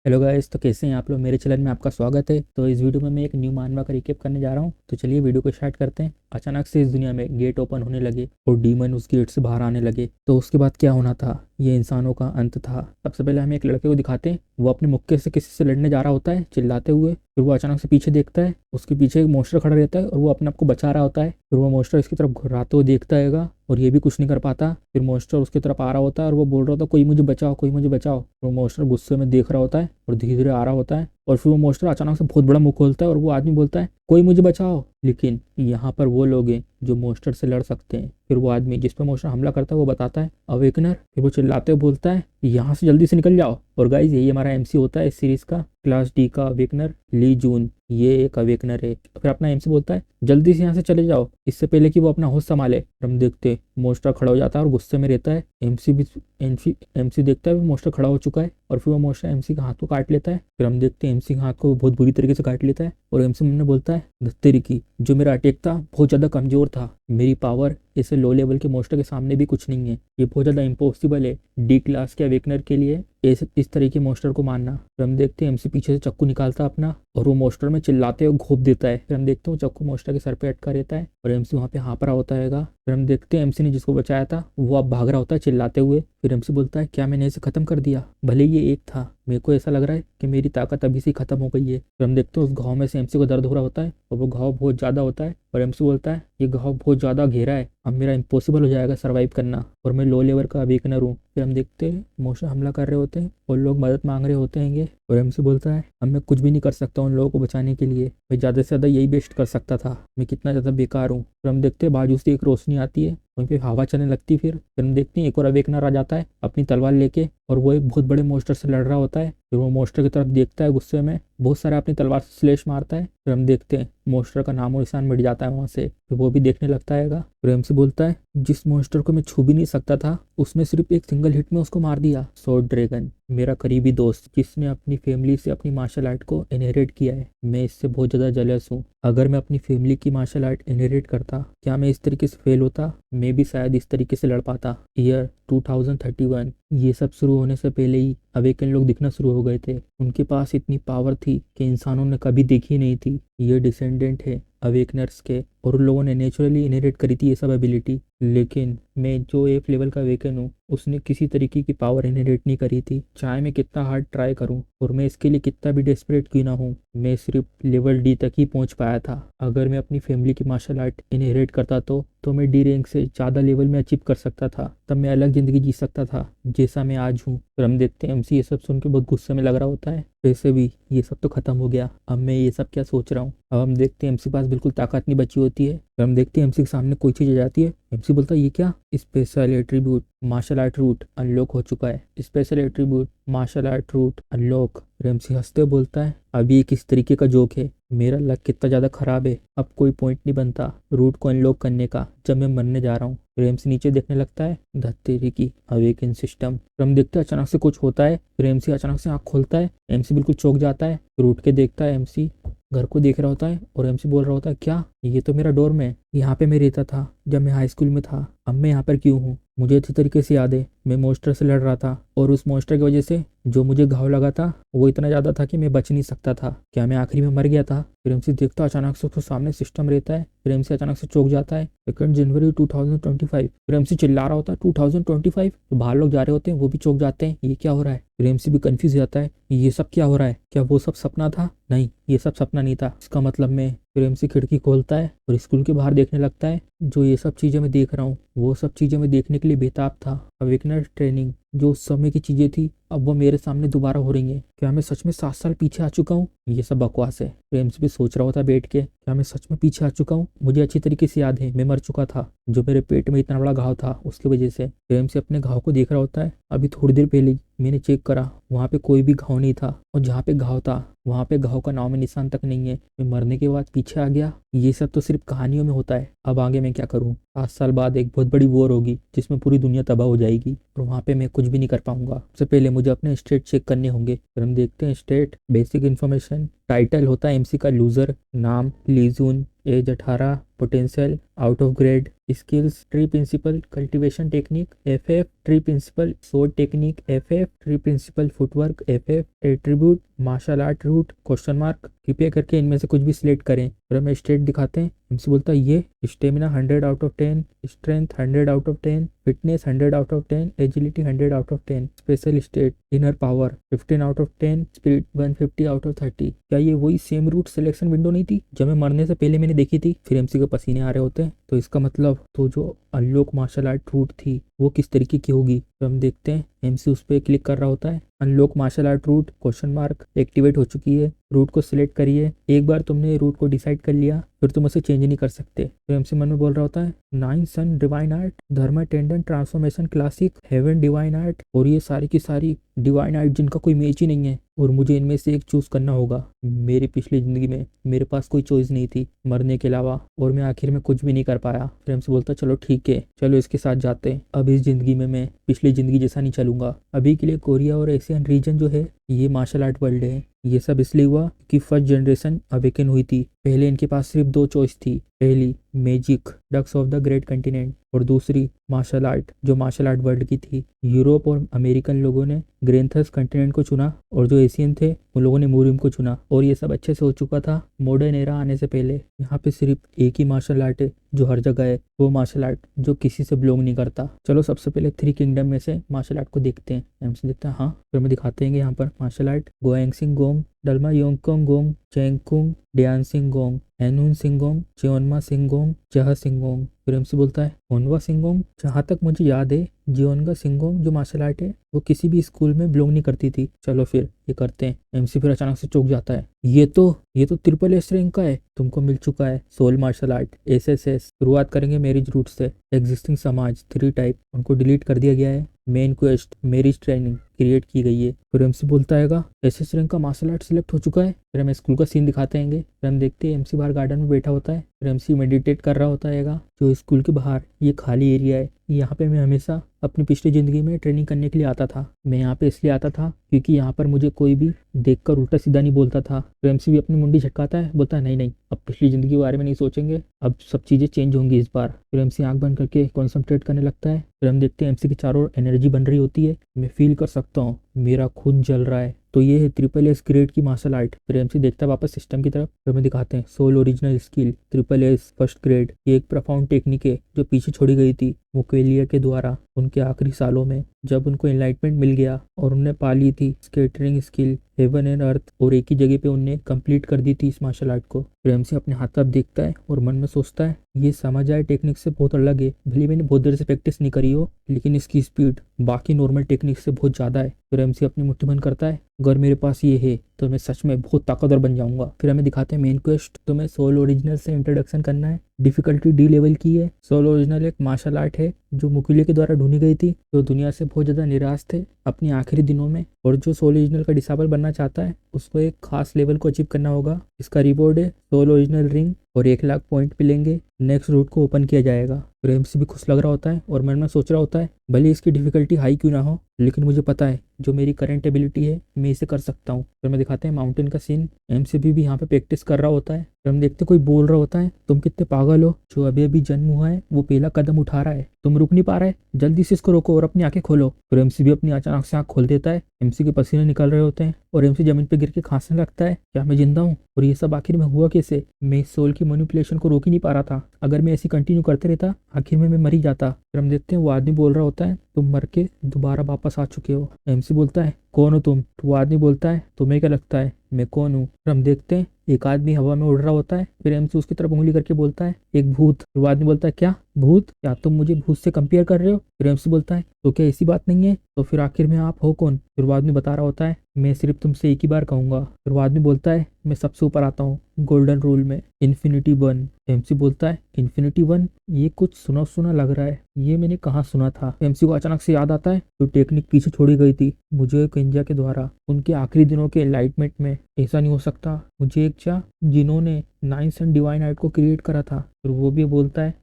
Hello guys, तो कैसे हैं आप लोग। मेरे चैनल में आपका स्वागत है। तो इस वीडियो में मैं एक न्यू मानवा का रिकेप करने जा रहा हूं। तो चलिए वीडियो को स्टार्ट करते हैं। अचानक से इस दुनिया में गेट ओपन होने लगे और डीमन उस गेट से बाहर आने लगे। तो उसके बाद क्या होना था, ये इंसानों का अंत था। सबसे पहले हमें एक लड़के को दिखाते हैं। वो अपने मुक्के से किसी से लड़ने जा रहा होता है चिल्लाते हुए। फिर वो अचानक से पीछे देखता है, उसके पीछे एक मॉन्स्टर खड़ा रहता है और वो अपने आप को बचा रहा होता है। फिर वो मॉन्स्टर इसकी तरफ घुर्राते हुए देखता है और ये भी कुछ नहीं कर पाता। फिर मॉन्स्टर उसकी तरफ आ रहा होता है और वो बोल रहा होता है, कोई मुझे बचाओ, कोई मुझे बचाओ। वो मॉन्स्टर गुस्से में देख रहा होता है और धीरे धीरे आ रहा होता है। और फिर वो मॉन्स्टर अचानक से बहुत बड़ा मुंह खोलता है और वो आदमी बोलता है, कोई मुझे बचाओ। लेकिन यहाँ पर वो लोग हैं जो मॉन्स्टर से लड़ सकते हैं। फिर वो आदमी जिस पर मॉन्स्टर हमला करता है वो बताता है, अवेकनर। फिर वो चिल्लाते हुए बोलता है, यहाँ से जल्दी से निकल जाओ। और गाइज यही हमारा एमसी होता है इस सीरीज का, क्लास डी का अवेकनर ली जून। ये एक अवेकनर है। फिर अपना एमसी बोलता है, जल्दी से यहाँ से चले जाओ, इससे पहले कि वो अपना होश संभाले। हम देखते मॉन्स्टर खड़ा हो जाता है और गुस्से में रहता है। एमसी भी एमसी देखता है मॉन्स्टर खड़ा हो चुका है और फिर वो मॉन्स्टर एमसी का हाथ को काट लेता है। फिर हम देखते हैं एमसी के हाथ को बहुत बुरी तरीके से काट लेता है और एमसी मुन्ने बोलता है, दत्तेरी की जो मेरा अटैक था बहुत ज्यादा कमजोर था। मेरी पावर ऐसे लो लेवल के मॉन्स्टर के सामने भी कुछ नहीं है। ये बहुत ज्यादा इम्पॉसिबल है डी क्लास के अवेकनर के लिए इस तरह के मॉन्स्टर को मारना। फिर हम देखते हैं एमसी पीछे से चक्कू निकालता अपना और वो मॉन्स्टर में चिल्लाते हुए घोप देता है। फिर हम देखते हैं चक्कू मॉन्स्टर के सर पे अटका रहता है और एमसी वहाँ पे हाँप रहा होता है। फिर हम देखते हैं एमसी ने जिसको बचाया था वो अब भाग रहा होता है चिल्लाते हुए। फिर एमसी बोलता है, क्या मैंने इसे खत्म कर दिया? भले ये एक था, मेरे को ऐसा लग रहा है कि मेरी ताकत अभी से खत्म हो गई है। फिर हम देखते हैं उस घाव में से एमसी को दर्द हो रहा होता है और वो घाव बहुत ज्यादा होता है और एमसी बोलता है, ये घाव बहुत ज्यादा गहरा है, अब मेरा इम्पॉसिबल हो जाएगा सर्वाइव करना और मैं लो लेवल का अवेकनर हूँ। फिर हम देखते हैं मॉन्स्टर हमला कर रहे होते हैं और लोग मदद मांग रहे होते हैं और एमसी बोलता है, अब मैं कुछ भी नहीं कर सकता उन लोगों को बचाने के लिए, मैं ज्यादा से ज्यादा यही बेस्ट कर सकता था, मैं कितना ज्यादा बेकार हूँ। फिर हम देखते हैं बाजू से एक रोशनी आती है, वहीं पे हवा चलने लगती है। फिर हम देखते हैं एक और अवेकनर आ जाता है अपनी तलवार लेके और वो एक बहुत बड़े मॉन्स्टर से लड़ रहा होता है। फिर वो मॉन्स्टर की तरफ देखता है गुस्से में, बहुत सारा अपनी तलवार से स्लेश मारता है। फिर हम देखते हैं मॉन्स्टर का नामो निशान मिट जाता है वहां से। फिर वो भी देखने लगता है। फिर एमसी बोलता है, जिस मॉन्स्टर को मैं छू भी नहीं सकता था उसने सिर्फ एक सिंगल हिट में उसको मार दिया। सॉर्ड ड्रैगन, मेरा करीबी दोस्त जिसने अपनी फैमिली से अपनी मार्शल आर्ट को इनहेरिट किया है, मैं इससे बहुत ज्यादा जेलस हूँ। अगर मैं अपनी फैमिली की मार्शल आर्ट इनहेरिट करता, क्या मैं इस तरीके से फेल होता? मैं भी शायद इस तरीके से लड़ पाता। ईयर 2031, ये सब शुरू होने से पहले ही अवेकन लोग दिखना शुरू हो गए थे। उनके पास इतनी पावर थी कि इंसानों ने कभी देखी नहीं थी। ये डिसेंडेंट है अवेकनर्स के और उन लोगों ने नेचुरली इनहेरिट करी थी ये सब एबिलिटी। लेकिन मैं जो एफ लेवल का अवेकन हूँ उसने किसी तरीके की पावर इनहेरिट नहीं करी थी। चाहे मैं कितना हार्ड ट्राई करूँ और मैं इसके लिए कितना भी डेस्परेट क्यों ना हूँ, मैं सिर्फ लेवल डी तक ही पहुंच पाया था। अगर मैं अपनी फैमिली की मार्शल आर्ट इनहेरिट करता तो मैं डी रैंक से ज़्यादा लेवल में अचीव कर सकता था, तब मैं अलग ज़िंदगी जी सकता था जैसा मैं आज हूँ। फिर हम देखते हैं एमसी ये सब सुन के बहुत गुस्से में लग रहा होता है। वैसे भी ये सब तो खत्म हो गया, अब मैं ये सब क्या सोच रहा हूँ। अब हम देखते हैं एमसी पास बिल्कुल ताकत नहीं बची होती है। फिर हम देखते हैं एमसी के सामने कोई चीज़ आ जाती है। एमसी बोलता है, ये क्या? Special attribute martial art route unlock हो चुका है। Special attribute martial art route unlock. MC हंसते हुए बोलता है, अभी ये किस तरीके का जोक है? मेरा लक कितना ज़्यादा खराब है, अब कोई पॉइंट नहीं बनता रूट को अनलॉक करने का जब मैं मरने जा रहा हूँ। एमसी नीचे देखने लगता है, धत्तेरी की अवेकन सिस्टम। फिर हम देखते हैं अचानक से कुछ होता है। फिर एमसी अचानक से आँख खोलता है, एमसी बिल्कुल चौंक जाता है। फिर उठ के देखता है, एमसी घर को देख रहा होता है और एमसी बोल रहा होता है, क्या ये तो मेरा डोर्म है, यहाँ पे मैं रहता था जब मैं हाई स्कूल में था, अब मैं यहाँ पर क्यों हूँ? मुझे अच्छी तरीके से याद है मैं मॉन्स्टर से लड़ रहा था और उस मॉन्स्टर की वजह से जो मुझे घाव लगा था वो इतना ज्यादा था कि मैं बच नहीं सकता था। क्या मैं आखिरी में मर गया था? फिर एमसी देखता अचानक से उसके सामने सिस्टम रहता है। फिर एमसी अचानक से चौंक जाता है। 2 जनवरी 2025। फिर एमसी चिल्ला रहा होता है 2025। तो बाहर लोग जा रहे होते हैं, वो भी चौंक जाते हैं, ये क्या हो रहा है? फिर एमसी भी कंफ्यूज हो जाता है, ये सब क्या हो रहा है? क्या वो सब सपना था? नहीं, ये सब सपना नहीं था, इसका मतलब मैं। फिर एमसी खिड़की खोलता है और स्कूल के बाहर देखने लगता है। जो ये सब चीजें मैं देख रहा हूँ वो सब चीजें मैं देखने के लिए बेताब था। अवेकनर ट्रेनिंग जो उस समय की चीजें थी अब वो मेरे सामने दोबारा हो रही हैं। क्या मैं सच में 7 साल पीछे आ चुका हूँ? ये सब बकवास है। एम्स भी सोच रहा होता बैठ के, क्या मैं सच में पीछे आ चुका हूँ? मुझे अच्छी तरीके से याद है मैं मर चुका था, जो मेरे पेट में इतना बड़ा घाव था उसकी वजह से। एम्स अपने घाव को देख रहा होता है। अभी थोड़ी देर पहले मैंने चेक करा, वहाँ पे कोई भी घाव नहीं था और जहाँ पे घाव था वहाँ पे घाव का नाम निशान तक नहीं है। मैं मरने के बाद पीछे आ गया। ये सब तो सिर्फ कहानियों में होता है। अब आगे मैं क्या करूँ? 7 साल बाद एक बहुत बड़ी वॉर होगी जिसमें पूरी दुनिया तबाह हो जाएगी और वहाँ पे मैं कुछ भी नहीं कर पाऊंगा। सबसे पहले मुझे अपने स्टेट चेक करने होंगे। फिर हम देखते हैं स्टेट, बेसिक इन्फॉर्मेशन, टाइटल होता है एमसी का लूजर, नाम लीजून, age 18, potential out of grade, skills tree principle cultivation technique FF, tree principle sword technique FF, tree principle footwork FF, attribute martial art root question mark. कृपया करके इनमें से कुछ भी सिलेक्ट करें। फिर हमें स्टेट दिखाते हैं। एमसी बोलता है ये stamina 100 out of 10, strength 100 out of 10, fitness 100 out of 10, agility 100 out of 10, special state inner power 15 out of 10, speed 150 out of 30। क्या ये वही सेम रूट सिलेक्शन विंडो नहीं थी जो मैं मरने से पहले मैंने देखी थी? फिर एमसी के पसीने आ रहे होते हैं। तो इसका मतलब तो जो अनलॉक मार्शल आर्ट रूट थी वो किस तरीके की होगी? तो हम देखते हैं। एमसी उस पर क्लिक कर रहा होता है। Unlock martial art root question mark activate हो चुकी है। रूट को सिलेक्ट करिए। एक बार तुमने रूट को डिसाइड कर लिया फिर तुम उसे चेंज नहीं कर सकते। तो एमसी मन में बोल रहा होता है 9 sun divine art, dharma tendon transformation classic, heaven divine art, और ये सारी की सारी डिवाइन आर्ट जिनका कोई मैच ही नहीं है और मुझे इनमें से एक चूज करना होगा। मेरी पिछली जिंदगी में मेरे पास कोई चॉइस नहीं थी मरने के अलावा और मैं आखिर में कुछ भी नहीं कर पाया। फिर एमसी बोलता चलो ठीक है, चलो इसके साथ जाते हैं। अब इस जिंदगी में मैं पिछली जिंदगी जैसा नहीं चलूंगा। अभी के लिए कोरिया और एशियन रीजन जो है ये मार्शल आर्ट वर्ल्ड है। ये सब इसलिए हुआ कि फर्स्ट जनरेशन अवेकन हुई थी। पहले इनके पास सिर्फ 2 चॉइस थी, पहली magic ducks of the great continent और दूसरी मार्शल आर्ट जो मार्शल आर्ट वर्ल्ड की थी। यूरोप और अमेरिकन लोगों ने ग्रेंथस कंटिनेंट को चुना और जो एशियन थे उन लोगों ने मूरिम को चुना, और ये सब अच्छे से हो चुका था मॉडर्न एरा आने से पहले। यहाँ पे सिर्फ एक ही मार्शल आर्ट है जो हर जगह है, वो मार्शल आर्ट जो किसी से बिलोंग नहीं करता। चलो सबसे पहले 3 किंगडम में से मार्शल आर्ट को देखते हैं। हमसे देखता है हाँ, फिर हमें दिखाते हैं यहाँ पर मार्शल आर्ट गोएंगसिंग गोंग, डलमा योंगकोंग गोंग, चेंगकुंग, डियान सिंह गोंग, एनून सिंगोंग, चेओनमा सिंगोंग, जहा सिंगोंग। फिर हमसे बोलता है होनवा सिंगोंग। जहाँ तक मुझे याद है जियोनगा सिंगोंग जो मार्शल आर्ट है वो किसी भी स्कूल में बिलोंग नहीं करती थी। चलो फिर ये करते हैं। एमसी फिर अचानक से चौंक जाता है, ये तो ट्रिपल एस रैंक का है, तुमको मिल चुका है सोल मार्शल आर्ट एसएसएस। शुरुआत करेंगे मैरिज रूट से। एग्जिस्टिंग समाज 3 टाइप उनको डिलीट कर दिया गया है। Main quest marriage training create की गई है। फिर एमसी बोलता है एसएस रैंक का मार्शल आर्ट सिलेक्ट हो चुका है। फिर हम स्कूल का सीन दिखाते हैं। फिर हम देखते हैं एमसी बाहर गार्डन में बैठा होता है। फिर एमसी मेडिटेट कर रहा होता है। जो स्कूल के बाहर ये खाली एरिया है, यहाँ पे मैं हमेशा अपनी पिछली ज़िंदगी में ट्रेनिंग करने के लिए आता था। मैं यहाँ पे इसलिए आता था क्योंकि यहाँ पर मुझे कोई भी देखकर उल्टा सीधा नहीं बोलता था। फिर एमसी भी अपनी मुंडी झटकाता है, बोलता है नहीं अब पिछली ज़िंदगी के बारे में नहीं सोचेंगे, अब सब चीज़ें चेंज होंगी इस बार। फिर एमसी आंख बंद करके कॉन्सेंट्रेट करने लगता है। फिर हम देखते हैं एमसी के चारों ओर एनर्जी बन रही होती है। मैं फील कर सकता हूँ मेरा खून जल रहा है। तो ये है ट्रिपल एस ग्रेड की मार्शल आर्ट। फिर एमसी देखता है वापस सिस्टम की तरफ। फिर हमें दिखाते हैं soul original skill triple S first grade. ये एक प्रोफाउंड टेक्निक है जो पीछे छोड़ी गई थी मुकेलिया के द्वारा उनके आखिरी सालों में, जब उनको एनलाइटमेंट मिल गया और उन्हें पाली थी scattering skill heaven and earth, और एक ही जगह पे उन्हें कंप्लीट कर दी थी इस मार्शल आर्ट को। फिर एमसी अपने हाथ तरफ देखता है और मन में सोचता है ये समाजाई टेक्निक से बहुत अलग है। भले मैंने बहुत देर से प्रैक्टिस नहीं करी हो लेकिन इसकी स्पीड बाकी नॉर्मल टेक्निक से बहुत ज़्यादा है। फिर एमसी अपनी मुट्ठी बंद करता है, अगर मेरे पास ये है तो मैं सच में बहुत ताकतवर बन जाऊंगा। फिर हमें दिखाते हैं मेन क्वेस्ट। तो मैं सोल ओरिजिनल से इंट्रोडक्शन करना है। डिफिकल्टी डी लेवल की है। सोल ओरिजिनल एक मार्शल आर्ट है जो मुकेलिया के द्वारा ढूंढी गई थी, जो दुनिया से बहुत ज़्यादा निराश थे अपने आखिरी दिनों में, और जो सोल ओरिजिनल का डिसाइबल बनना चाहता है उसको एक खास लेवल को अचीव करना होगा। इसका रिवॉर्ड है सोल ओरिजिनल रिंग और 1 लाख पॉइंट मिलेंगे। नेक्स्ट रूट को ओपन किया जाएगा। फिर एमसी भी खुश लग रहा होता है और मन में सोच रहा होता है भले इसकी डिफिकल्टी हाई क्यों ना हो लेकिन मुझे पता है जो मेरी करंट एबिलिटी है मैं इसे कर सकता हूँ। फिर मैं दिखाते हैं माउंटेन का सीन। एमसी भी यहाँ पे प्रैक्टिस कर रहा होता है। फिर हम देखते कोई बोल रहा होता है तुम कितने पागल हो, जो अभी अभी जन्म हुआ है वो पहला कदम उठा रहा है, तुम रुक नहीं पा रहे, जल्दी से इसको रोको और अपनी आंखें खोलो। फिर एमसी भी अपनी अचानक से आंख खोल देता है। एमसी के पसीने निकल रहे होते हैं और एमसी जमीन पे गिर के खांसने लगता है। क्या मैं जिंदा हूँ और ये सब आखिर में हुआ कैसे? मैं इस सोल की मैनिपुलेशन को रोक ही नहीं पा रहा था। अगर मैं ऐसी कंटिन्यू करते रहता आखिर में मैं मर ही जाता। फिर हम देखते हैं वो आदमी बोल रहा होता है तुम मर के दोबारा वापस आ चुके हो। एमसी बोलता है कौन हो तुम? तो वो आदमी बोलता है तुम्हें क्या लगता है मैं कौन हूँ? फिर हम देखते हैं एक आदमी हवा में उड़ रहा होता है। फिर एमसी उसकी तरफ उंगली करके बोलता है एक भूत। फिर वो आदमी बोलता है क्या भूत? क्या तुम मुझे भूत से कंपेयर कर रहे हो? फिर एमसी बोलता है तो क्या ऐसी बात नहीं है? तो फिर आखिर में आप हो कौन? फिर वो आदमी बता रहा होता है मैं सिर्फ तुमसे एक ही बार कहूंगा। फिर वो आदमी बोलता है मैं सबसे ऊपर आता हूँ गोल्डन रूल में, इन्फिनिटी 1। एमसी बोलता है इन्फिनिटी 1? ये कुछ सुना सुना लग रहा है, ये मैंने कहाँ सुना था। एमसी को अचानक से याद आता है जो टेक्निक पीछे छोड़ी गई थी मुझे किंजा के द्वारा उनके आखिरी दिनों के एनलाइटमेंट में। ऐसा नहीं हो सकता, मुझे एक जिन्होंने 9 सन डिवाइन आर्ट को क्रिएट करा था और वो भी बोलता है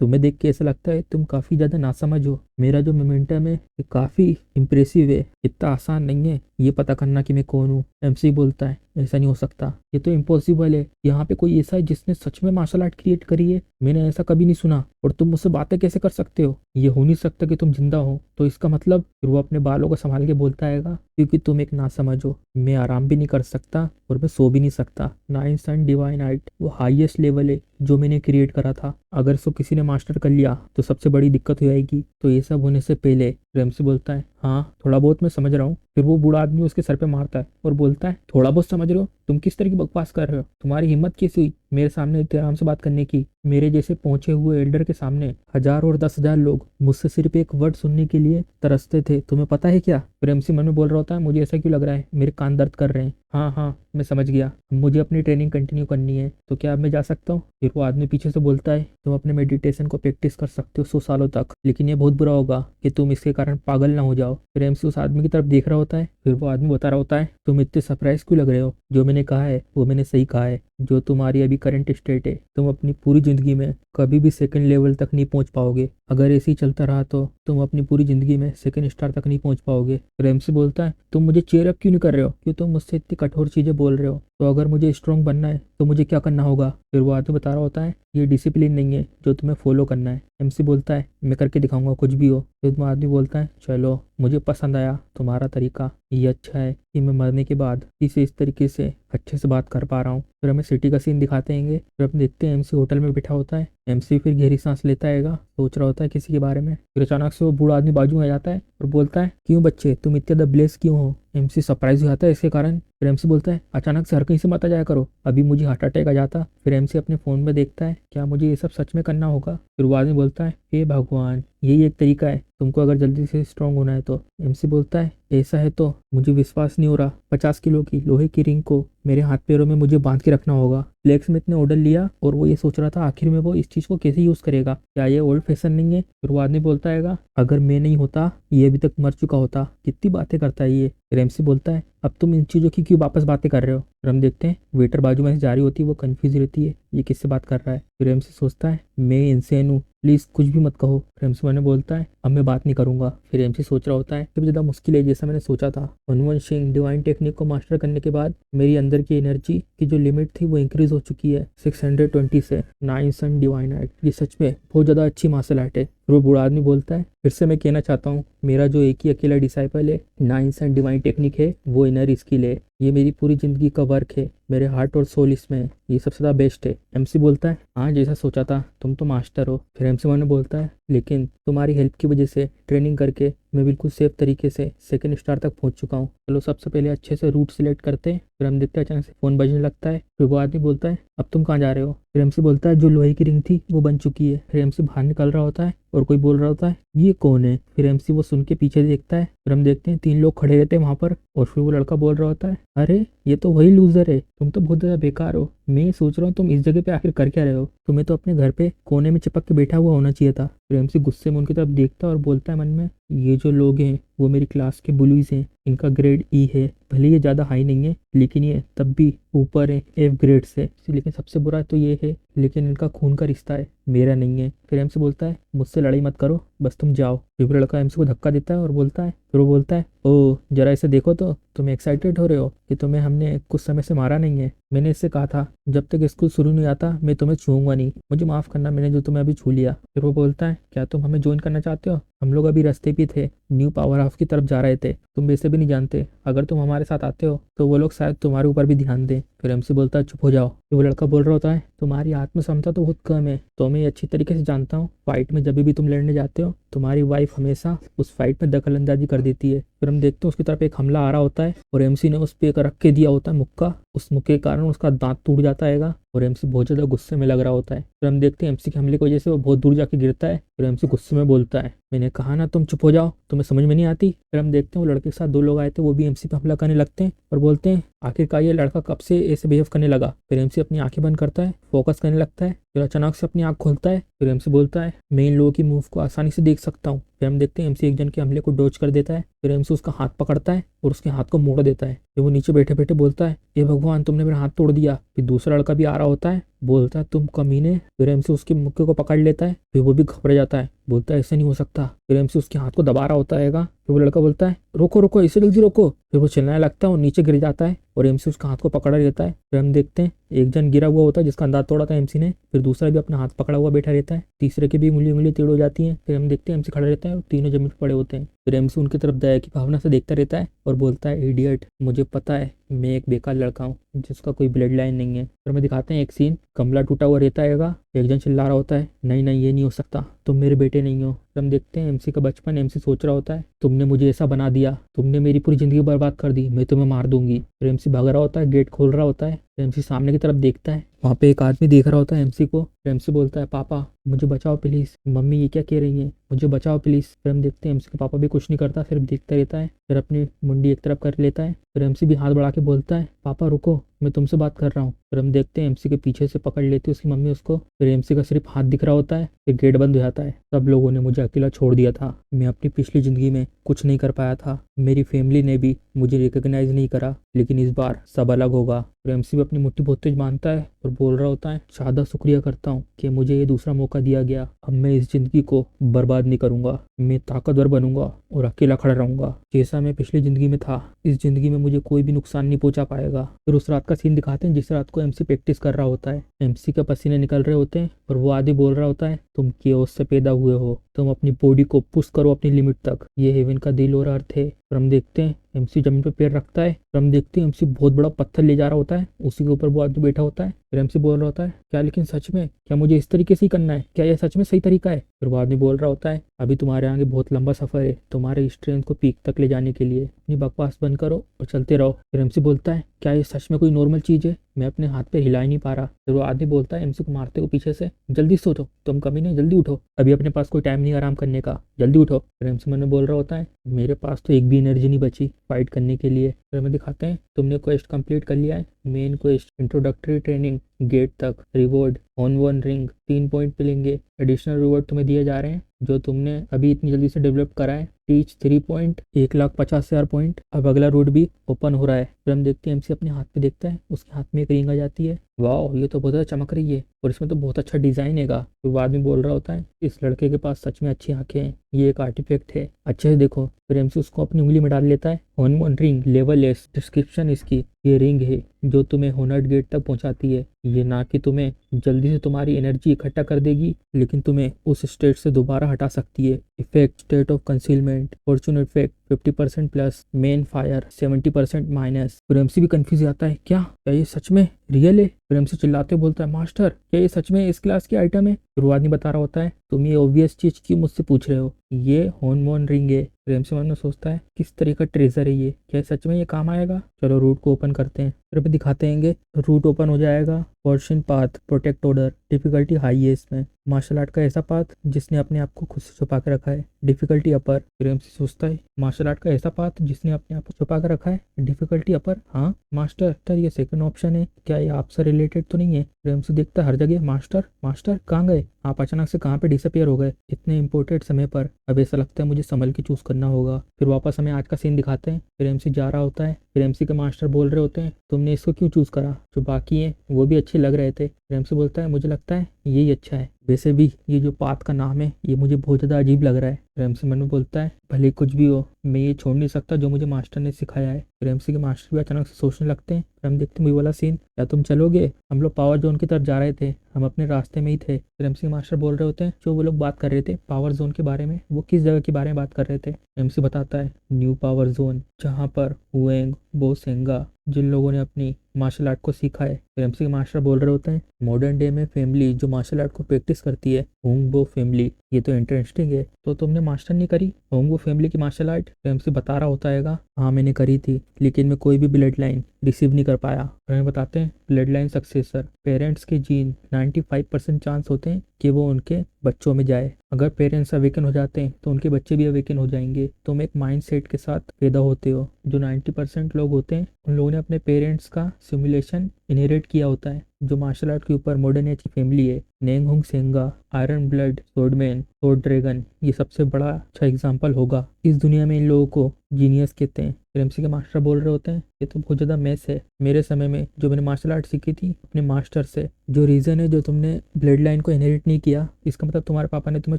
तुम्हें देख के ऐसा लगता है तुम काफी ज्यादा नासमझ हो। मेरा जो मोमेंटम है ये काफी इम्प्रेसिव है, इतना आसान नहीं है ये पता करना कि मैं कौन हूँ। एमसी बोलता है ऐसा नहीं हो सकता, ये तो इम्पॉसिबल है। यहाँ पे कोई ऐसा है जिसने सच में मार्शल आर्ट क्रिएट करी है, मैंने ऐसा कभी नहीं सुना। और तुम मुझसे बातें कैसे कर सकते हो, ये हो नहीं सकता कि तुम जिंदा हो। तो इसका मतलब, फिर वो अपने बालों को संभाल के बोलता है क्योंकि तुम एक नासमझ हो, मैं आराम भी नहीं कर सकता और मैं सो भी नहीं सकता। नाइन सन डिवाइन आर्ट वो हाईएस्ट लेवल है जो मैंने क्रिएट करा था, अगर इसको किसी ने मास्टर कर लिया तो सबसे बड़ी दिक्कत हो जाएगी। तो ये सब होने से पहले रेमसी बोलता है हाँ थोड़ा बहुत मैं समझ रहा हूँ। फिर वो बूढ़ा आदमी उसके सर पे मारता है और बोलता है थोड़ा बहुत समझ रहे हो, तुम किस तरह की बकवास कर रहे हो, तुम्हारी हिम्मत कैसी हुई मेरे सामने इतने आराम से बात करने की। मेरे जैसे पहुंचे हुए एल्डर के सामने 1000 और 10,000 लोग मुझसे सिर्फ एक वर्ड सुनने के लिए तरसते थे, तुम्हें पता है क्या। फिर एमसी मन में बोल रहा होता है मुझे ऐसा क्यों लग रहा है, मेरे कान दर्द कर रहे हैं। हाँ हाँ मैं समझ गया, मुझे अपनी ट्रेनिंग कंटिन्यू करनी है, तो क्या अब मैं जा सकता हूँ। फिर वो आदमी पीछे से बोलता है तुम अपने मेडिटेशन को प्रैक्टिस कर सकते हो 100 सालों तक, लेकिन ये बहुत बुरा होगा कि तुम इसके कारण पागल ना हो जाओ। फिर एमसी उस आदमी की तरफ देख रहा होता है। फिर वो आदमी बता रहा होता है तुम इतने सरप्राइज क्यों लग रहे हो, जो मैंने कहा है वो मैंने सही कहा है। जो तुम्हारी अभी करंट स्टेट है, तुम अपनी पूरी जिंदगी में कभी भी सेकंड लेवल तक नहीं पहुंच पाओगे। अगर ऐसे ही चलता रहा तो तुम अपनी पूरी जिंदगी में सेकंड स्टार तक नहीं पहुंच पाओगे। रेमसी बोलता है तुम मुझे चेयर अप क्यों नहीं कर रहे हो, क्यों तुम मुझसे इतनी कठोर चीजें बोल रहे हो। तो अगर मुझे स्ट्रांग बनना है तो मुझे क्या करना होगा। फिर वो आदमी बता रहा होता है ये डिसिप्लिन नहीं है जो तुम्हें फॉलो करना है। एमसी बोलता है मैं करके दिखाऊंगा कुछ भी हो। फिर वो आदमी बोलता है चलो मुझे पसंद आया तुम्हारा तरीका, ये अच्छा है कि मैं मरने के बाद इसे इस तरीके से अच्छे से बात कर पा रहा हूँ। फिर हमें सिटी का सीन दिखाते हैं। फिर हम देखते हैं एमसी होटल में बैठा होता है। एमसी फिर गहरी सांस लेता है, सोच रहा होता है किसी के बारे में। फिर अचानक से वो बूढ़ा आदमी बाजू में आ जाता है और बोलता है क्यों बच्चे तुम इतने द ब्लेस क्यों हो। एमसी सरप्राइज हो जाता है इसके कारण। फिर एमसी बोलता है अचानक से हर कहीं से मत आ जाया करो, अभी मुझे हार्ट अटैक आ जाता। फिर एमसी अपने फोन में देखता है क्या मुझे ये सब सच में करना होगा। फिर वो आदमी बोलता है हे भगवान यही एक तरीका है तुमको अगर जल्दी से स्ट्रांग होना है तो। एमसी बोलता है ऐसा है तो मुझे विश्वास नहीं हो रहा, 50 किलो की लोहे की रिंग को मेरे हाथ पैरों में मुझे बांध के रखना होगा। ब्लैक स्मिथ ने ऑर्डर लिया और वो ये सोच रहा था आखिर में वो इस चीज को कैसे यूज करेगा, क्या ये ओल्ड फैशन नहीं है। फिर वो आदमी बोलता है अगर मैं नहीं होता ये अभी तक मर चुका होता। कितनी बातें करता है ये। रेमसी बोलता है अब तुम इन चीजों की क्यों वापस बातें कर रहे हो। फिर हम देखते हैं वेटर बाजू में से जा रही होती है, वो कंफ्यूज रहती है ये किससे बात कर रहा है। फिर रेमसी सोचता है मैं इंसान हूँ, प्लीज कुछ भी मत कहो। रेमसी मैंने बोलता है अब मैं बात नहीं करूंगा। फिर एमसी सोच रहा होता है सबसे ज्यादा मुश्किल है जैसा मैंने सोचा था। हनुवंशिंग डिवाइन टेक्निक को मास्टर करने के बाद मेरी अंदर की एनर्जी की जो लिमिट थी वो इंक्रीज हो चुकी है 620 से 9 सन डिवाइन आर्ट। ये सच में बहुत ज्यादा अच्छी मार्शल आर्ट है। फिर वो बूढ़ा आदमी बोलता है फिर से मैं कहना चाहता हूँ मेरा जो एक ही अकेला डिसाइपल है 9 सन डिवाइन टेक्निक है वो इनर स्किल है, ये मेरी पूरी जिंदगी का वर्क है, मेरे हार्ट और सोल इसमें है, ये सबसे ज्यादा बेस्ट है। एमसी बोलता है हाँ जैसा सोचा था तुम तो मास्टर हो। फिर एमसी वन बोलता है लेकिन तुम्हारी हेल्प की वजह से ट्रेनिंग करके मैं बिल्कुल सेफ तरीके से सेकंड स्टार तक पहुंच चुका हूँ। चलो सबसे पहले अच्छे से रूट सिलेक्ट करते हैं। फिर हम देखते हैं अचानक से फोन बजने लगता है। फिर वो आदमी बोलता है अब तुम कहाँ जा रहे हो। फिर एमसी बोलता है जो लोहे की रिंग थी वो बन चुकी है। फिर एमसी बाहर निकल रहा होता है और कोई बोल रहा होता है ये कौन है। फिर एमसी वो सुन के पीछे देखता है। फिर हम देखते हैं 3 लोग खड़े रहते हैं वहां पर और फिर वो लड़का बोल रहा होता है अरे ये तो वही लूजर है, तुम तो बहुत ज्यादा बेकार हो, मैं सोच रहा हूँ तुम इस जगह पे आखिर कर क्या रहे हो, तुम्हें तो अपने घर पे कोने में चिपक के बैठा हुआ होना चाहिए था। फिर एमसी गुस्से में उनकी तरफ देखता है और बोलता है मन में ये जो लोग हैं वो मेरी क्लास के बुलूज हैं, इनका ग्रेड ई है, भले ये ज़्यादा हाई नहीं है लेकिन ये तब भी ऊपर है एफ ग्रेड से, लेकिन सबसे बुरा तो ये है लेकिन इनका खून का रिश्ता है मेरा नहीं है। फिर एमसी बोलता है मुझसे लड़ाई मत करो बस तुम जाओ। फिर लड़का एमसी को धक्का देता है और बोलता है फिर वो बोलता है ओ जरा इसे देखो तो तुम एक्साइटेड हो रहे हो कि तुम्हें हमने कुछ समय से मारा नहीं है। मैंने इससे कहा था जब तक स्कूल शुरू नहीं आता मैं तुम्हें छूऊंगा नहीं, मुझे माफ करना मैंने जो तुम्हें अभी छू लिया। फिर वो बोलता है क्या तुम हमें ज्वाइन करना चाहते हो, हम लोग अभी रास्ते पे थे, न्यू पावर हाउस की तरफ जा रहे थे, तुम वैसे भी नहीं जानते, अगर तुम हमारे साथ आते हो तो वो लोग शायद तुम्हारे ऊपर भी ध्यान दें। फिर एमसी बोलता है चुप हो जाओ। फिर वो लड़का बोल रहा होता है तुम्हारी आत्म क्षमता तो बहुत कम है, तो मैं अच्छी तरीके से जानता हूँ फाइट में जब भी तुम लड़ने जाते हो तुम्हारी वाइफ हमेशा उस फाइट में दखल अंदाजी कर देती है। फिर हम देखते हैं उसकी तरफ एक हमला आ रहा होता है और एमसी ने उस पे एक रख के दिया होता है मुक्का, उस मुक्के के कारण उसका दांत टूट जाता है और एमसी बहुत ज्यादा गुस्से में लग रहा होता है। फिर हम देखते हैं एमसी के हमले की वजह से वो बहुत दूर जाके गिरता है। फिर एमसी गुस्से में बोलता है मैंने कहा ना तुम चुप हो जाओ, तुम्हें समझ में नहीं आती। फिर हम देखते हैं वो लड़के के साथ 2 लोग आए थे, वो भी एमसी पे हमला करने लगते हैं और बोलते हैं आखिरकार ये लड़का कब से ऐसे बिहेव करने लगा। फिर एमसी अपनी आंखें बंद करता है, फोकस करने लगता है, फिर अचानक से अपनी आंख खोलता है। फिर एमसी बोलता है मैं इन लोगों की मूव को आसानी से देख सकता हूँ। फिर हम देखते हैं एमसी एक जन के हमले को डॉज कर देता है। फिर एमसी उसका हाथ पकड़ता है और उसके हाथ को मोड़ देता है। फिर वो नीचे बैठे बैठे बोलता है ये भगवान तुमने मेरा हाथ तोड़ दिया। फिर दूसरा लड़का भी आ रहा होता है बोलता है तुम कमीने। फिर एमसी उसके मुक्के को पकड़ लेता है, फिर वो भी घबरा जाता है, बोलता है ऐसे नहीं हो सकता। फिर एमसी उसके हाथ को दबा रहा होता है। फिर वो लड़का बोलता है रोको रोको, इसे जल्दी रोको। फिर वो चिल्लाने लगता है और नीचे गिर जाता है और एमसी उसका हाथ को पकड़ा रहता है। फिर हम देखते हैं एक जन गिरा हुआ होता है जिसका दांत तोड़ा था एमसी ने, फिर दूसरा भी अपना हाथ पकड़ा हुआ बैठा रहता है, तीसरे की भी उंगली उंगली टेढ़ हो जाती है। फिर हम देखते हैं एमसी खड़ा रहता है और तीनों जमीन पर पड़े होते हैं। फिर एमसी उनकी तरफ दया की भावना से देखता रहता है और बोलता है इडियट, मुझे पता है मैं एक बेकार लड़का हूँ जिसका कोई ब्लड लाइन नहीं है। फिर हमें दिखाते हैं एक सीन, गमला टूटा हुआ रहता है, एक जन चिल्ला रहा होता है नहीं नहीं ये नहीं हो सकता, तुम मेरे बेटे नहीं हो। फिर हम देखते हैं एमसी का बचपन। एमसी सोच रहा होता है तुमने मुझे ऐसा बना दिया, तुमने मेरी पूरी जिंदगी बर्बाद कर दी, मैं तुम्हें मार दूंगी। फिर एमसी भाग रहा होता है, गेट खोल रहा होता है। एमसी सामने की तरफ देखता है, वहाँ पे एक आदमी देख रहा होता है एमसी को। एमसी बोलता है पापा मुझे बचाओ प्लीज, मम्मी ये क्या कह रही है, मुझे बचाओ प्लीज। फिर हम देखते हैं एमसी का पापा भी कुछ नहीं करता, सिर्फ देखता रहता है, फिर अपनी मुंडी एक तरफ कर लेता है। फिर एमसी भी हाथ बढ़ा के बोलता है पापा रुको, मैं तुमसे बात कर रहा हूँ। फिर हम देखते हैं एमसी के पीछे से पकड़ लेती है उसकी मम्मी उसको। फिर एमसी का सिर्फ हाथ दिख रहा होता है, फिर गेट बंद हो जाता है। सब लोगों ने मुझे अकेला छोड़ दिया था, मैं अपनी पिछली जिंदगी में कुछ नहीं कर पाया था, मेरी फैमिली ने भी मुझे रिकॉग्नाइज नहीं करा, लेकिन इस बार सब अलग होगा। फिर एमसी भी अपनी मुट्ठी बहुत तेज बांधता है और बोल रहा होता है शादा शुक्रिया करता हूँ कि मुझे ये दूसरा मौका दिया गया, अब मैं इस जिंदगी को बर्बाद नहीं करूंगा, मैं ताकतवर बनूंगा और अकेला खड़ा रहूंगा, जैसा मैं पिछली जिंदगी में था इस जिंदगी में मुझे कोई भी नुकसान नहीं पहुंचा पाएगा। फिर उस रात का सीन दिखाते हैं जिस रात को एमसी प्रैक्टिस कर रहा होता है। एमसी के पसीने निकल रहे होते हैं और वो आदि बोल रहा होता है तुम केओस से पैदा हुए हो, तुम अपनी बॉडी को पुश करो अपनी लिमिट तक, ये हेवन का दिल और अर्थ है। फिर हम देखते हैं एमसी जमीन पर पैर रखता है, फिर हम देखते हैं एमसी बहुत बड़ा पत्थर ले जा रहा होता है, उसी के ऊपर वो आदमी बैठा होता है। फिर एमसी बोल रहा होता है क्या लेकिन सच में, क्या मुझे इस तरीके से ही करना है, क्या यह सच में सही तरीका है। फिर वो आदमी बोल रहा होता है अभी तुम्हारे आगे बहुत लंबा सफर है, तुम्हारे स्ट्रेंथ को पीक तक ले जाने के लिए अपनी बकवास बंद करो और चलते रहो। फिर एमसी बोलता है क्या ये सच में कोई नॉर्मल चीज है, मैं अपने हाथ पे हिला ही नहीं पा रहा। फिर वो आदमी बोलता है एमसी को मारते हुए पीछे से जल्दी से उठो, तुम कभी नहीं, जल्दी उठो, अभी अपने पास कोई टाइम नहीं आराम करने का, जल्दी उठो। फिर एमसी मन में बोल रहा होता है मेरे पास तो एक भी एनर्जी नहीं बची फाइट करने के लिए। फिर हमें दिखाते हैं तुमने क्वेस्ट कंप्लीट कर लिया है, main quest introductory training gate तक, reward on one ring 3 point मिलेंगे, एडिशनल रिवॉर्ड तुम्हें दिए जा रहे हैं जो तुमने अभी इतनी जल्दी से डेवलप करा है, टीच 3 पॉइंट 1,50,000 पॉइंट। अब अगला रूट भी ओपन हो रहा है। फिर हम देखते हैं एमसी अपने हाथ पे देखता है, उसके हाथ में एक रिंग आ जाती है, वाह ये तो बहुत ज़्यादा चमक रही है और इसमें तो बहुत अच्छा डिजाइन हैगा। फिर बाद में बोल रहा होता है इस लड़के के पास सच में अच्छी आंखें हैं, ये एक आर्टिफैक्ट है, अच्छे से देखो। फिर एमसी उसको अपनी उंगली में डाल लेता है, on one ring level S, description इसकी ये रिंग है जो तुम्हें होनर्ड गेट तक पहुंचाती है, ये ना कि तुम्हें जल्दी से तुम्हारी एनर्जी इकट्ठा कर देगी लेकिन तुम्हें उस स्टेट से दोबारा हटा सकती है। Effect state of concealment, Fortune effect 50% plus, main fire 70% minus. फिर एमसी भी कंफ्यूज आता है क्या ये सच में रियल है। फिर एमसी चिल्लाते बोलता है मास्टर क्या ये सच में इस क्लास की आइटम है। फिर वो आदमी बता रहा होता है तुम ये ऑब्वियस चीज क्यों मुझसे पूछ रहे हो, ये हॉर्मोन रिंग है। फिर एमसी मन में सोचता है किस तरह का ट्रेजर है ये, क्या सच में ये काम आएगा, चलो रूट को ओपन करते हैं। फिर भी दिखाते हैं रूट ओपन हो जाएगा। Fortune path, protect order, difficulty high है इसमें, मार्शल आर्ट का ऐसा पाथ जिसने अपने आप को खुद से छुपा के रखा है, डिफिकल्टी अपर। फिर एमसी सोचता है मार्शल आर्ट का ऐसा पाथ जिसने अपने आप को छुपा कर रखा है, डिफिकल्टी अपर, हाँ मास्टर ये सेकंड ऑप्शन है, क्या ये आपसे रिलेटेड तो नहीं है। फिर एमसी देखता है हर जगह मास्टर मास्टर कहाँ गए आप, अचानक से कहाँ पे डिसअपियर हो गए इतने इंपॉर्टेंट समय पर, अब ऐसा लगता है मुझे संभल के चूज करना होगा। फिर वापस हमें आज का सीन दिखाते हैं। फिर एमसी जा रहा होता है, फिर एमसी के मास्टर बोल रहे होते हैं तुमने इसको क्यों चूज करा, जो बाकी है वो भी अच्छे लग रहे थे। फिर एमसी बोलता है मुझे लगता है यही अच्छा है, वैसे भी ये जो पाथ का नाम है ये मुझे बहुत ज़्यादा अजीब लग रहा है। फिर एमसी मन में बोलता है भले कुछ भी हो मैं ये छोड़ नहीं सकता जो मुझे मास्टर ने सिखाया है। फिर एमसी के मास्टर भी अचानक से सोचने लगते हैं। फिर हम देखते हैं वही वाला सीन, क्या तुम चलोगे, हम लोग पावर जोन की तरफ जा रहे थे, हम अपने रास्ते में ही थे। फिर एमसी मास्टर बोल रहे होते हैं जो वो लोग बात कर रहे थे पावर जोन के बारे में, वो किस जगह के बारे में बात कर रहे थे। एमसी बताता है न्यू पावर जोन, जहाँ पर हुएंग बोसेंगा जिन लोगों ने अपनी मार्शल आर्ट को सीखा है। फिर एमसी के मास्टर बोल रहे होते हैं मॉडर्न डे में फैमिली जो मार्शल आर्ट को प्रैक्टिस करती है होंगबो फैमिली, ये तो इंटरेस्टिंग है, तो तुमने मास्टर नहीं करी होंगबो फैमिली की मार्शल आर्ट। फिर एमसी बता रहा होता है हाँ मैंने करी थी लेकिन मैं कोई भी ब्लड लाइन रिसीव नहीं कर पाया। फिर हमें बताते हैं ब्लड लाइन सक्सेसर, पेरेंट्स के जीन 95% चांस होते हैं कि वो उनके बच्चों में जाए, अगर पेरेंट्स अवेकन हो जाते हैं तो उनके बच्चे भी अवेकन हो जाएंगे। तुम एक माइंड सेट के साथ पैदा होते हो, जो 90% लोग होते हैं उन लोगों ने अपने पेरेंट्स का सिमुलेशन इनहेरिट किया होता है। जो मार्शल आर्ट के ऊपर मॉडर्न एज की फैमिली है, नेंगहुंग सेंगा, iron blood, swordsman, sword dragon, ये सबसे बड़ा अच्छा एग्जाम्पल होगा। इस दुनिया में इन लोगों को जीनियस कहते हैं, फिर एमसी के मास्टर बोल रहे होते हैं ये तो बहुत ज़्यादा मैस है, मेरे समय में जो मैंने मार्शल आर्ट सीखी थी अपने मास्टर से, जो रीज़न है जो तुमने ब्लड लाइन को इनहेरिट नहीं किया इसका मतलब तुम्हारे पापा ने तुम्हें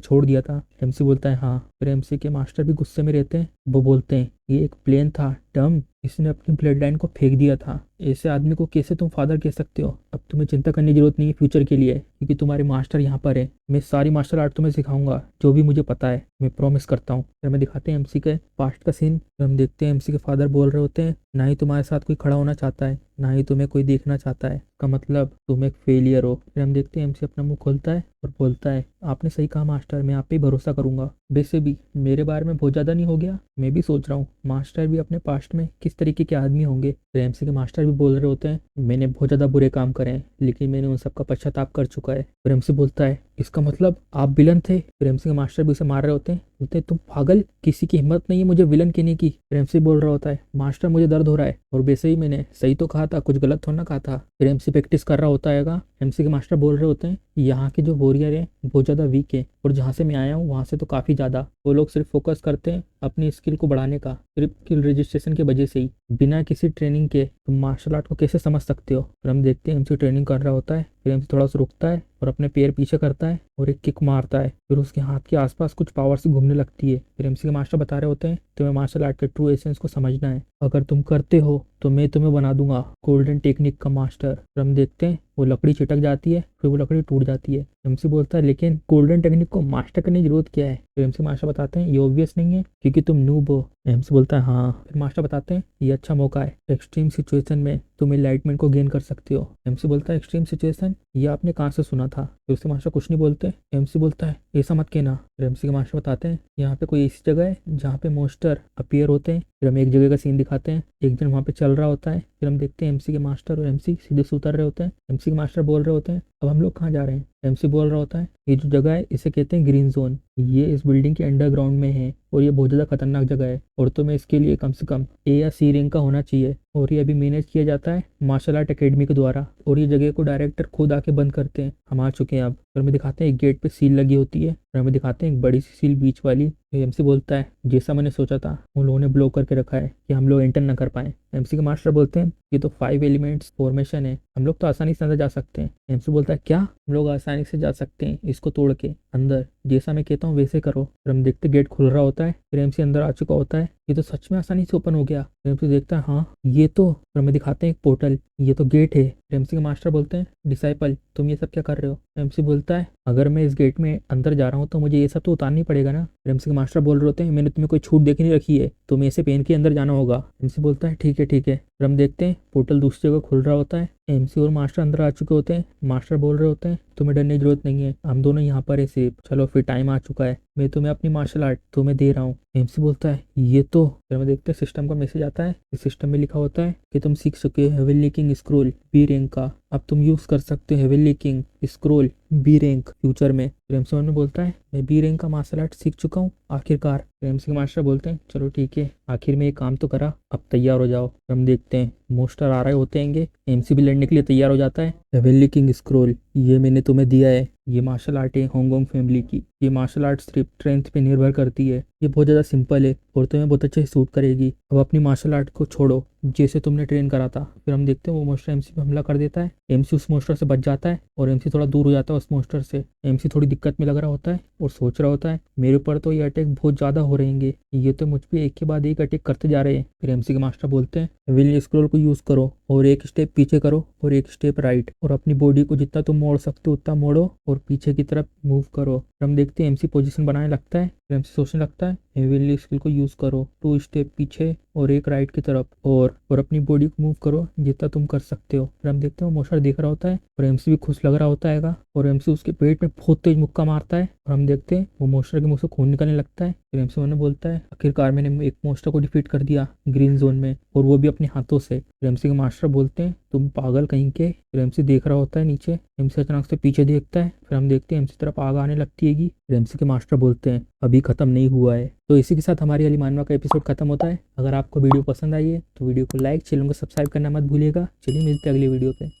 छोड़ दिया था। एमसी बोलता है हाँ। फिर एमसी के मास्टर भी गुस्से में रहते हैं, वो बोलते हैं ये एक प्लेन था डम, इसने अपनी ब्लड लाइन को फेंक दिया था, ऐसे आदमी को कैसे तुम फादर कह सकते हो। अब तुम्हें चिंता करने की जरूरत नहीं है फ्यूचर के लिए, क्योंकि तुम्हारे मास्टर यहाँ पर है, मैं सारी मार्शल आर्ट तुम्हें सिखाऊंगा जो भी मुझे पता है, मैं प्रॉमिस करता हूँ। फिर हमें दिखाते हैं एमसी के पास्ट का सीन। फिर हम देखते हैं एमसी के फादर बोल रहे होते हैं ना ही तुम्हारे साथ कोई खड़ा होना चाहता है, ना ही तुम्हें कोई देखना चाहता है, का मतलब तुम एक फेलियर हो। फिर हम देखते हैं एमसी अपना मुंह खोलता है और बोलता है आपने सही कहा मास्टर, मैं आप पे ही भरोसा करूंगा। वैसे भी मेरे बारे में बहुत ज़्यादा नहीं हो गया, मैं भी सोच रहा हूँ मास्टर भी अपने पास्ट में किस तरीके के आदमी होंगे। फिर एमसी के मास्टर भी बोल रहे होते हैं मैंने बहुत ज़्यादा बुरे काम करे हैं, लेकिन मैंने उन सब का पश्चाताप कर चुका है। फिर एमसी बोलता है इसका मतलब आप विलन थे। फिर एमसी के मास्टर भी उसे मार रहे होते हैं, बोलते हैं तुम पागल, किसी की हिम्मत नहीं है मुझे विलन कहने की। फिर एमसी बोल रहा होता है मास्टर मुझे दर्द हो रहा है, और वैसे ही मैंने सही तो कहा था, कुछ गलत थोड़ा ना कहा था। फिर एमसी प्रैक्टिस कर रहा होता है। एमसी के मास्टर बोल रहे होते हैं यहाँ के जो वॉरियर हैं बहुत ज़्यादा वीक है, और जहाँ से मैं आया हूँ वहाँ से तो काफ़ी ज़्यादा, वो लोग सिर्फ फोकस करते हैं अपनी स्किल को बढ़ाने का, सिर्फ स्किल रजिस्ट्रेशन की वजह से ही, बिना किसी ट्रेनिंग के तुम मार्शल आर्ट को कैसे समझ सकते हो। फिर हम देखते हैं एमसी ट्रेनिंग कर रहा होता है। फिर एमसी थोड़ा सा रुकता है और अपने पैर पीछे करता है और एक किक मारता है, फिर उसके हाथ के आसपास कुछ पावर से घूमने लगती है। फिर एमसी के मास्टर बता रहे होते हैं तुम्हें मार्शल आर्ट के ट्रू एसेंस को समझना है, अगर तुम करते हो तो मैं तुम्हें बना दूंगा गोल्डन टेक्निक का मास्टर। फिर हम देखते हैं वो लकड़ी छिटक जाती है, फिर वो लकड़ी टूट जाती है। एमसी बोलता है लेकिन गोल्डन टेक्निक को मास्टर करने की जरूरत क्या है। फिर एमसी मास्टर बताते हैं ये ऑब्वियस नहीं है क्योंकि तुम नूब हो। एमसी बोलता है हाँ। फिर मास्टर बताते हैं ये अच्छा मौका है, एक्सट्रीम सिचुएशन में तुम एनलाइटमेंट को गेन कर सकते हो। एमसी बोलता है एक्सट्रीम सिचुएशन, ये आपने कहाँ से सुना था। फिर उसके मास्टर कुछ नहीं बोलते। एमसी बोलता है ऐसा मत कहना। फिर एमसी के मास्टर बताते हैं यहाँ पे कोई ऐसी जगह है जहाँ पे मोस्टर अपीयर होते हैं। फिर हम एक जगह का सीन दिखाते हैं, एक दिन वहाँ पे चल रहा होता है। फिर हम देखते हैं एमसी के मास्टर और एमसी सीधे से उतर रहे होते हैं। एमसी के मास्टर बोल रहे होते हैं अब हम लोग कहाँ जा रहे हैं। एमसी बोल रहा होता है ये जो जगह है इसे कहते हैं ग्रीन जोन, ये इस बिल्डिंग के अंडरग्राउंड में है और ये बहुत ज़्यादा खतरनाक जगह है, और तुम्हें इसके लिए कम से कम ए या सी रैंक का होना चाहिए, और ये अभी मैनेज किया जाता है मार्शल आर्ट एकेडमी के द्वारा, और ये जगह को डायरेक्टर खुद आके बंद करते हैं। हम आ चुके हैं अब। फिर हमें दिखाते हैं एक गेट पे सील लगी होती है, फिर हमें दिखाते हैं एक बड़ी सी सील बीच वाली। एमसी बोलता है जैसा मैंने सोचा था उन लोगों ने ब्लॉक करके रखा है कि हम लोग एंटर ना कर पाए। एमसी के मास्टर बोलते हैं ये तो 5 एलिमेंट्स फॉर्मेशन है, हम लोग तो आसानी से अंदर जा सकते हैं। एमसी बोलता है क्या, हम लोग आसानी से जा सकते हैं इसको तोड़ के अंदर, जैसा मैं कहता हूँ वैसे करो। फिर हम देखते गेट खुल रहा होता है, फिर एमसी अंदर आ चुका होता है, ये तो सच में आसानी से ओपन हो गया। एमसी देखता है हाँ ये तो, फिर हमें दिखाते हैं एक पोर्टल, ये तो गेट है। एमसी के मास्टर बोलते हैं डिसाइपल तुम ये सब क्या कर रहे हो। एमसी बोलता है अगर मैं इस गेट में अंदर जा रहा हूँ तो मुझे ये सब तो उतारना ही पड़ेगा ना। एमसी के मास्टर बोल रहे होते हैं मैंने तुम्हें कोई छूट दे के नहीं रखी है, तुम्हें ऐसे पहन के अंदर जाना होगा। एमसी बोलता है ठीक है ठीक है। फिर हम देखते हैं पोर्टल दूसरी जगह खुल रहा होता है, एमसी और मास्टर अंदर आ चुके होते हैं। मास्टर बोल रहे होते हैं तुम्हें डरने की जरूरत नहीं है, हम दोनों यहाँ पर है सिर्फ, चलो फिर टाइम आ चुका है, मैं तुम्हें अपनी मार्शल आर्ट तुम्हें दे रहा हूँ। एमसी बोलता है ये तो, फिर हम देखते हैं सिस्टम का मैसेज आता है, इस सिस्टम में लिखा होता है कि तुम सीख चुके हो heavenly king scroll B rank का, अब तुम यूज कर सकते हो heavenly king scroll B rank future में। फिर एमसी में बोलता है मैं बी रैंक का मार्शल आर्ट सीख चुका हूँ आखिरकार। एमसी के मास्टर बोलते हैं चलो ठीक है, आखिर में एक काम तो करा, अब तैयार हो जाओ। हम देखते हैं मोस्टर आ रहे होते हैं, एमसी भी लड़ने के लिए तैयार हो जाता है। हेवनली किंग स्क्रोल ये मैंने तुम्हें दिया है, ये मार्शल आर्ट है हांगकांग फैमिली की, ये मार्शल आर्ट सिर्फ स्ट्रेंथ पे निर्भर करती है, ये बहुत ज़्यादा सिंपल है और तुम्हें बहुत अच्छे से सूट करेगी, अब अपनी मार्शल आर्ट को छोड़ो जैसे तुमने ट्रेन करा था। फिर हम देखते हैं वो मोस्टर एमसी पे हमला कर देता है, एमसी उस मोस्टर से बच जाता है और एमसी थोड़ा दूर हो जाता है उस मोस्टर से। एमसी थोड़ी दिक्कत में लग रहा होता है और सोच रहा होता है मेरे ऊपर तो ये अटैक बहुत ज़्यादा हो रहेंगे, ये तो मुझ पर एक के बाद एक अटैक करते जा रहे हैं। फिर एमसी के मास्टर बोलते हैं विल स्क्रॉल को यूज़ करो और एक स्टेप पीछे करो और एक स्टेप राइट, और अपनी बॉडी को जितना तुम मोड़ सकते हो उतना मोड़ो और पीछे की तरफ मूव करो। हम देखते हैं एमसी पोजीशन बनाने लगता है, एमसी सोचने लगता है हेवनली स्किल को यूज़ करो, 2 स्टेप पीछे और एक राइट की तरफ, और अपनी बॉडी को मूव करो जितना तुम कर सकते हो। फिर हम देखते हैं मोस्टर देख रहा होता है और एमसी भी खुश लग रहा होता है और एमसी उसके पेट में बहुत तेज मुक्का मारता है और हम देखते हैं वो मोस्टर के मुंह से खून निकलने लगता है। फिर एमसी ने बोलता है आखिरकार मैंने एक मोस्टर को डिफीट कर दिया ग्रीन जोन में, और वो भी अपने हाथों से। फिर एमसी के मास्टर बोलते हैं तुम पागल कहीं के। फिर एमसी देख रहा होता है नीचे, एमसी अचानक से पीछे देखता है, फिर हम देखते हैं एमसी तरफ आग आने लगती है। फिर एमसी के मास्टर बोलते हैं अभी खत्म नहीं हुआ है। तो इसी के साथ हमारी अली मानवा का एपिसोड खत्म होता है। अगर आपको वीडियो पसंद आई है तो वीडियो को लाइक, चैनल को सब्सक्राइब करना मत भूलिएगा। चलिए मिलते हैं अगली वीडियो पे।